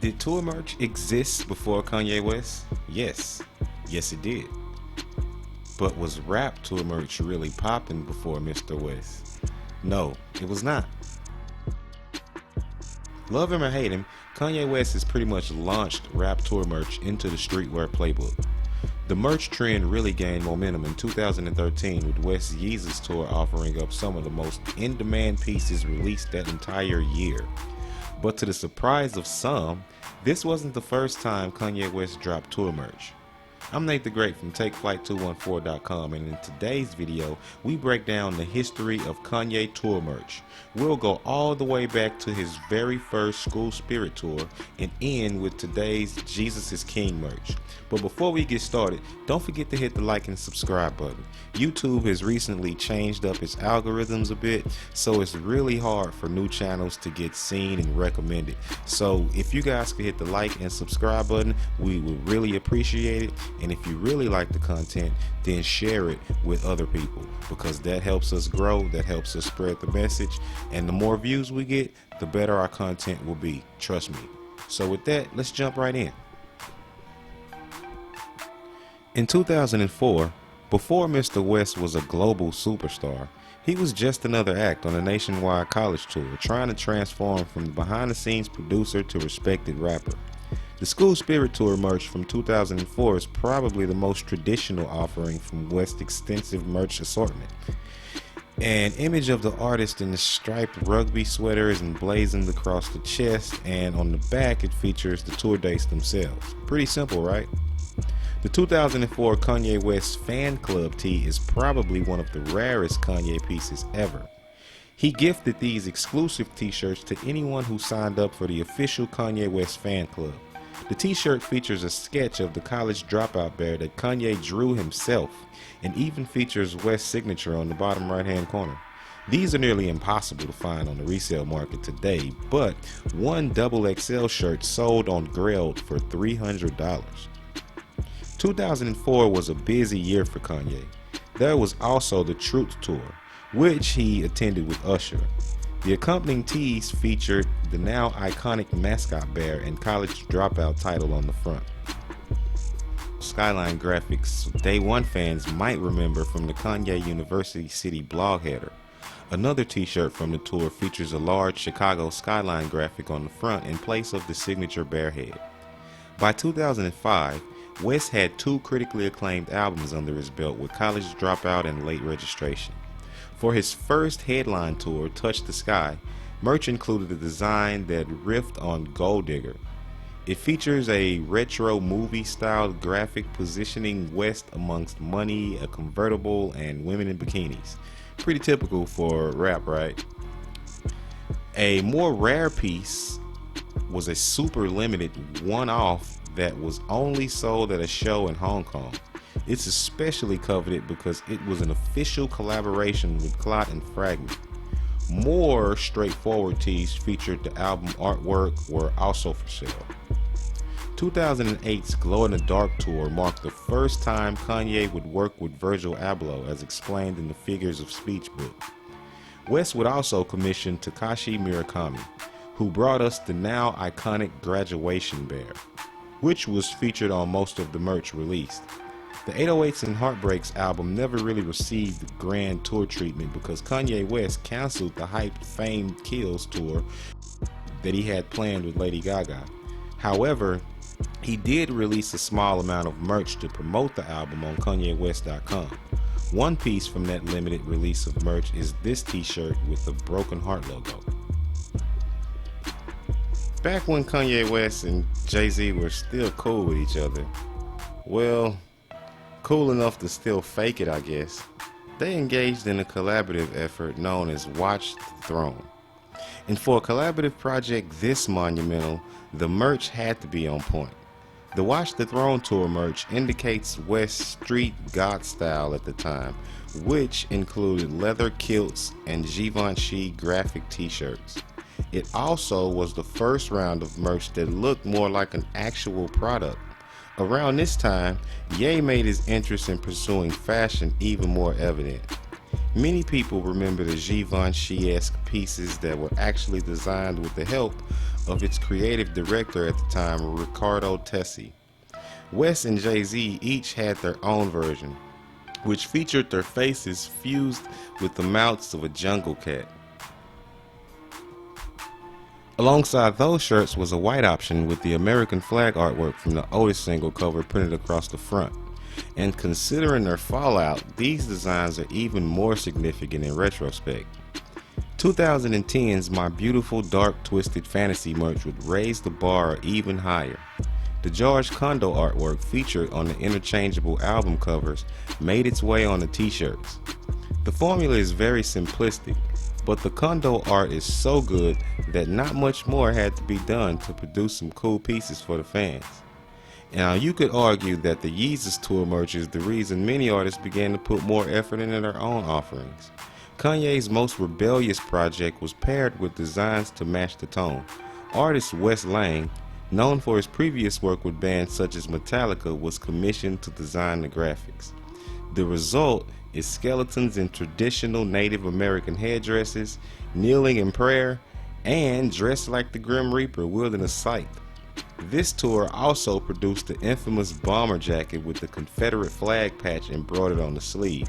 Did tour merch exist before Kanye West? Yes. Yes, it did. But was rap tour merch really popping before Mr. West? No, it was not. Love him or hate him, Kanye West has pretty much launched rap tour merch into the streetwear playbook. The merch trend really gained momentum in 2013 with West's Yeezus tour offering up some of the most in-demand pieces released that entire year. But to the surprise of some, this wasn't the first time Kanye West dropped tour merch. I'm Nate the Great from TakeFlight214.com, and in today's video, we break down the history of Kanye tour merch. We'll go all the way back to his very first School Spirit tour and end with today's Jesus is King merch. But before we get started, don't forget to hit the like and subscribe button. YouTube has recently changed up its algorithms a bit, so it's really hard for new channels to get seen and recommended. So if you guys could hit the like and subscribe button, we would really appreciate it. And if you really like the content, then share it with other people, because that helps us grow, that helps us spread the message, and the more views we get, the better our content will be, trust me. So with that, let's jump right in. In 2004, before Mr. West was a global superstar, he was just another act on a nationwide college tour trying to transform from the behind-the-scenes producer to respected rapper. The School Spirit Tour merch from 2004 is probably the most traditional offering from West's extensive merch assortment. An image of the artist in the striped rugby sweater is emblazoned across the chest, and on the back it features the tour dates themselves. Pretty simple, right? The 2004 Kanye West Fan Club tee is probably one of the rarest Kanye pieces ever. He gifted these exclusive t-shirts to anyone who signed up for the official Kanye West Fan Club. The t-shirt features a sketch of the college dropout bear that Kanye drew himself, and even features West's signature on the bottom right-hand corner. These are nearly impossible to find on the resale market today, but one XXL shirt sold on Grailed for $300. 2004 was a busy year for Kanye. There was also the Truth Tour, which he attended with Usher. The accompanying tees featured the now iconic mascot bear and college dropout title on the front. Skyline graphics Day One fans might remember from the Kanye University City blog header. Another t-shirt from the tour features a large Chicago skyline graphic on the front in place of the signature bear head. By 2005, West had two critically acclaimed albums under his belt with College Dropout and Late Registration. For his first headline tour, Touch the Sky, merch included a design that riffed on Gold Digger. It features a retro movie-styled graphic positioning West amongst money, a convertible, and women in bikinis. Pretty typical for rap, right? A more rare piece was a super limited one-off that was only sold at a show in Hong Kong. It's especially coveted because it was an official collaboration with Clot and Fragment. More straightforward tees featured the album artwork were also for sale. 2008's Glow in the Dark tour marked the first time Kanye would work with Virgil Abloh, as explained in the Figures of Speech book. West would also commission Takashi Murakami, who brought us the now iconic Graduation Bear, which was featured on most of the merch released. The 808s and Heartbreaks album never really received the grand tour treatment because Kanye West canceled the hyped Famed Kills tour that he had planned with Lady Gaga. However, he did release a small amount of merch to promote the album on KanyeWest.com. One piece from that limited release of merch is this t-shirt with the Broken Heart logo. Back when Kanye West and Jay-Z were still cool with each other, well, cool enough to still fake it, I guess, they engaged in a collaborative effort known as Watch the Throne. And for a collaborative project this monumental, the merch had to be on point. The Watch the Throne tour merch indicates West's street goth style at the time, which included leather kilts and Givenchy graphic t-shirts. It also was the first round of merch that looked more like an actual product. Around this time, Ye made his interest in pursuing fashion even more evident. Many people remember the Givenchy-esque pieces that were actually designed with the help of its creative director at the time, Ricardo Tessie. West and Jay-Z each had their own version, which featured their faces fused with the mouths of a jungle cat. Alongside those shirts was a white option with the American flag artwork from the Otis single cover printed across the front. And considering their fallout, these designs are even more significant in retrospect. 2010's My Beautiful Dark Twisted Fantasy merch would raise the bar even higher. The George Condo artwork featured on the interchangeable album covers made its way on the t-shirts. The formula is very simplistic, but the Condo art is so good that not much more had to be done to produce some cool pieces for the fans. Now, you could argue that the Yeezus tour merch is the reason many artists began to put more effort into their own offerings. Kanye's most rebellious project was paired with designs to match the tone. Artist Wes Lang, known for his previous work with bands such as Metallica, was commissioned to design the graphics. The result is skeletons in traditional Native American headdresses, kneeling in prayer, and dressed like the Grim Reaper wielding a scythe. This tour also produced the infamous bomber jacket with the Confederate flag patch embroidered on the sleeve.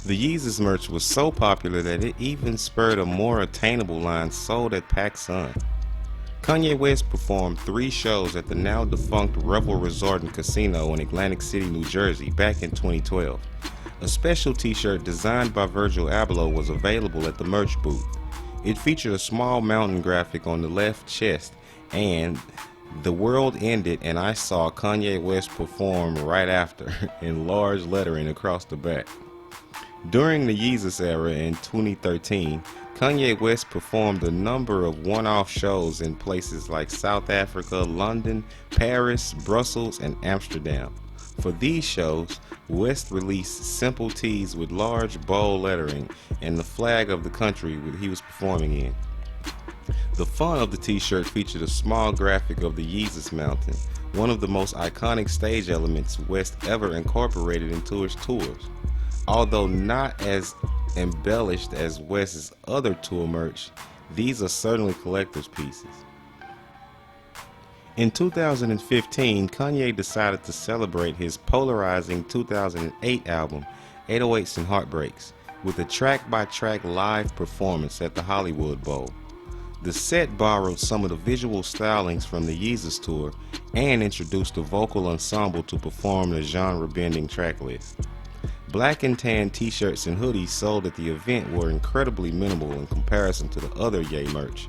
The Yeezus merch was so popular that it even spurred a more attainable line sold at PacSun. Kanye West performed 3 shows at the now defunct Revel Resort and Casino in Atlantic City, New Jersey back in 2012. A special t-shirt designed by Virgil Abloh was available at the merch booth. It featured a small mountain graphic on the left chest and "The world ended and I saw Kanye West perform right after" in large lettering across the back. During the Yeezus era in 2013, Kanye West performed a number of one-off shows in places like South Africa, London, Paris, Brussels, and Amsterdam. For these shows, West released simple tees with large bold lettering and the flag of the country he was performing in. The front of the t-shirt featured a small graphic of the Yeezus mountain, one of the most iconic stage elements West ever incorporated into his tours. Although not as embellished as West's other tour merch, these are certainly collector's pieces. In 2015, Kanye decided to celebrate his polarizing 2008 album, 808s and Heartbreaks, with a track-by-track live performance at the Hollywood Bowl. The set borrowed some of the visual stylings from the Yeezus tour and introduced a vocal ensemble to perform the genre-bending track list. Black and tan t-shirts and hoodies sold at the event were incredibly minimal in comparison to the other Ye merch.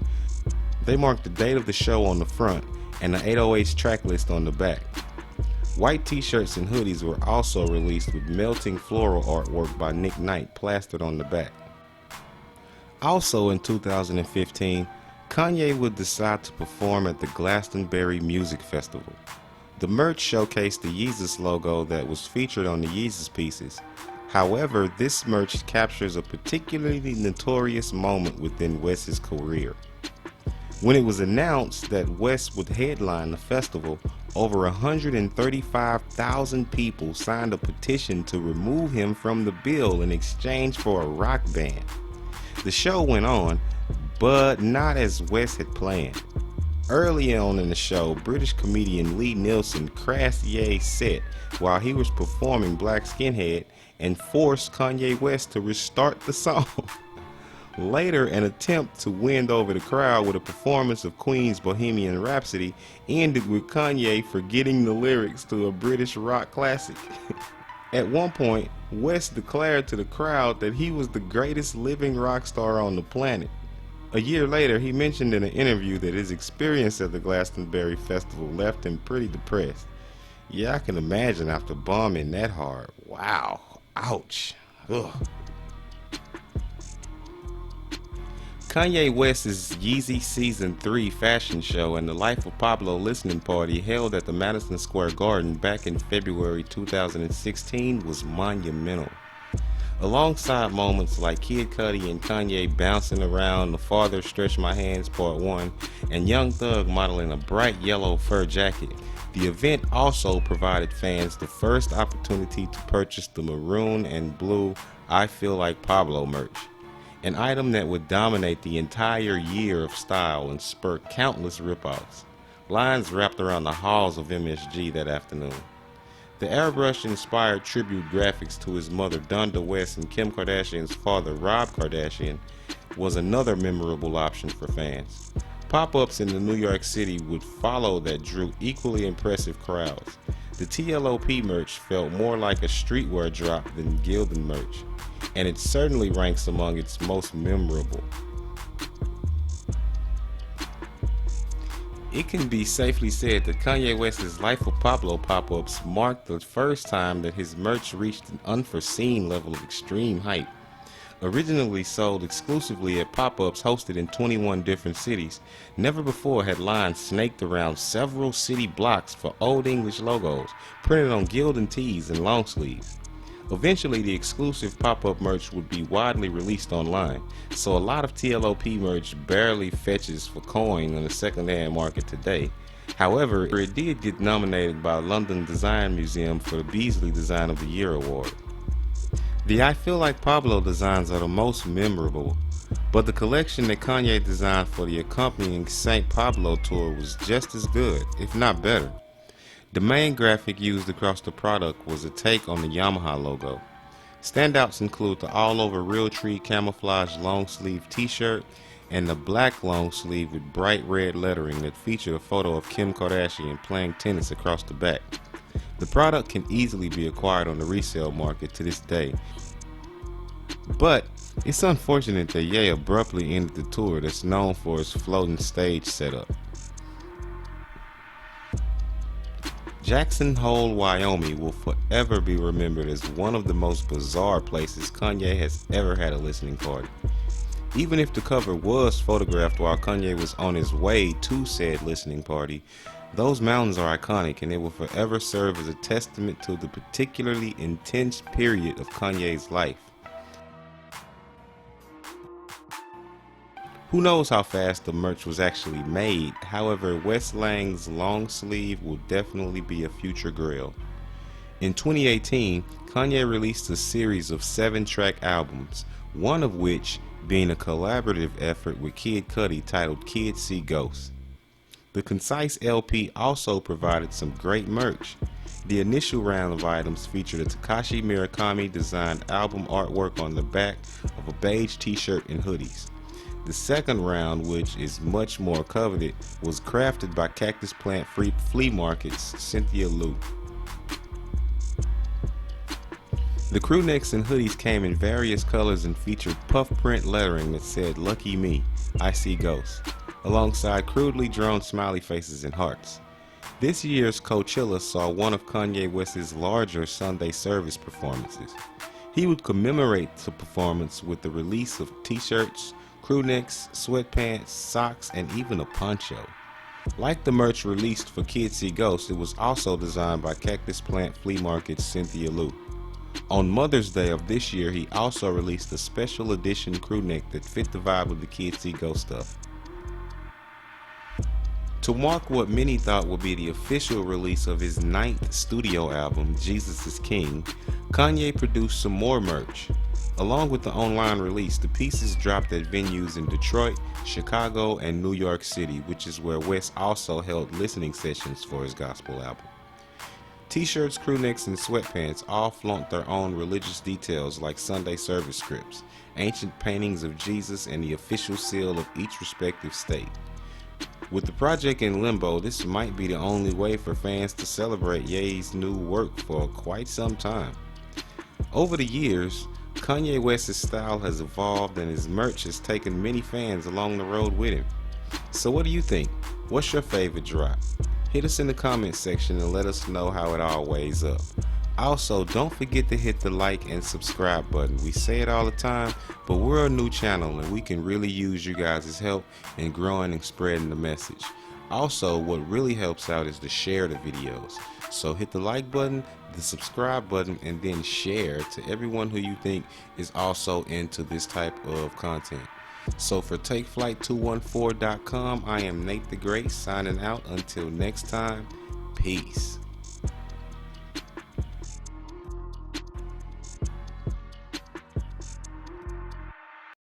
They marked the date of the show on the front and the 808's track list on the back. White t-shirts and hoodies were also released with melting floral artwork by Nick Knight plastered on the back. Also in 2015, Kanye would decide to perform at the Glastonbury Music Festival. The merch showcased the Yeezus logo that was featured on the Yeezus pieces. However, this merch captures a particularly notorious moment within West's career. When it was announced that West would headline the festival, over 135,000 people signed a petition to remove him from the bill in exchange for a rock band. The show went on, but not as West had planned. Early on in the show, British comedian Lee Nielsen crashed Ye's set while he was performing Black Skinhead and forced Kanye West to restart the song. Later, an attempt to win over the crowd with a performance of Queen's Bohemian Rhapsody ended with Kanye forgetting the lyrics to a British rock classic. At one point, West declared to the crowd that he was the greatest living rock star on the planet. A year later, he mentioned in an interview that his experience at the Glastonbury Festival left him pretty depressed. Yeah, I can imagine after bombing that hard. Wow. Ouch. Ugh. Kanye West's Yeezy Season 3 fashion show and the Life of Pablo listening party held at the Madison Square Garden back in February 2016 was monumental. Alongside moments like Kid Cudi and Kanye bouncing around the Farther Stretch My Hands Part 1 and Young Thug modeling a bright yellow fur jacket, the event also provided fans the first opportunity to purchase the maroon and blue I Feel Like Pablo merch. an item that would dominate the entire year of style and spur countless ripoffs. Lines wrapped around the halls of MSG that afternoon. The airbrush-inspired tribute graphics to his mother Donda West and Kim Kardashian's father Rob Kardashian was another memorable option for fans. Pop-ups in the New York City would follow that drew equally impressive crowds. The TLOP merch felt more like a streetwear drop than Gildan merch, and it certainly ranks among its most memorable. It can be safely said that Kanye West's Life of Pablo pop-ups marked the first time that his merch reached an unforeseen level of extreme hype. Originally sold exclusively at pop-ups hosted in 21 different cities, never before had lines snaked around several city blocks for Old English logos, printed on Gildan tees and long sleeves. Eventually, the exclusive pop-up merch would be widely released online, so a lot of TLOP merch barely fetches for coin on the second-hand market today. However, it did get nominated by London Design Museum for the Beasley Design of the Year award. The I Feel Like Pablo designs are the most memorable, but the collection that Kanye designed for the accompanying St. Pablo tour was just as good, if not better. The main graphic used across the product was a take on the Yamaha logo. Standouts include the all-over Realtree camouflage long-sleeve t-shirt and the black long sleeve with bright red lettering that featured a photo of Kim Kardashian playing tennis across the back. The product can easily be acquired on the resale market to this day. But it's unfortunate that Ye abruptly ended the tour that's known for its floating stage setup. Jackson Hole, Wyoming will forever be remembered as one of the most bizarre places Kanye has ever had a listening party. Even if the cover was photographed while Kanye was on his way to said listening party, those mountains are iconic and they will forever serve as a testament to the particularly intense period of Kanye's life. Who knows how fast the merch was actually made, however, West Lang's long sleeve will definitely be a future grail. In 2018, Kanye released a series of 7-track albums, one of which being a collaborative effort with Kid Cudi titled Kids See Ghosts. The concise LP also provided some great merch. The initial round of items featured a Takashi Murakami designed album artwork on the back of a beige t-shirt and hoodies. The second round, which is much more coveted, was crafted by Cactus Plant Flea Market's Cynthia Liu. The crew necks and hoodies came in various colors and featured puff print lettering that said "Lucky Me, I See Ghosts," alongside crudely drawn smiley faces and hearts. This year's Coachella saw one of Kanye West's larger Sunday service performances. He would commemorate the performance with the release of t-shirts, crew necks, sweatpants, socks, and even a poncho. Like the merch released for Kids See Ghosts, it was also designed by Cactus Plant Flea Market's Cynthia Liu. On Mother's Day of this year, he also released a special edition crew neck that fit the vibe of the Kids See Ghost stuff. To mark what many thought would be the official release of his 9th studio album, Jesus is King, Kanye produced some more merch. Along with the online release, the pieces dropped at venues in Detroit, Chicago, and New York City, which is where West also held listening sessions for his gospel album. T-shirts, crew necks, and sweatpants all flaunt their own religious details like Sunday service scripts, ancient paintings of Jesus, and the official seal of each respective state. With the project in limbo, this might be the only way for fans to celebrate Ye's new work for quite some time. Over the years, Kanye West's style has evolved and his merch has taken many fans along the road with him. So what do you think? What's your favorite drop? Hit us in the comments section and let us know how it all weighs up. Also, don't forget to hit the like and subscribe button. We say it all the time, but we're a new channel and we can really use you guys' help in growing and spreading the message. Also, what really helps out is to share the videos. So hit the like button, the subscribe button, and then share to everyone who you think is also into this type of content. So for TakeFlight214.com, I am Nate the Great signing out. Until next time, peace.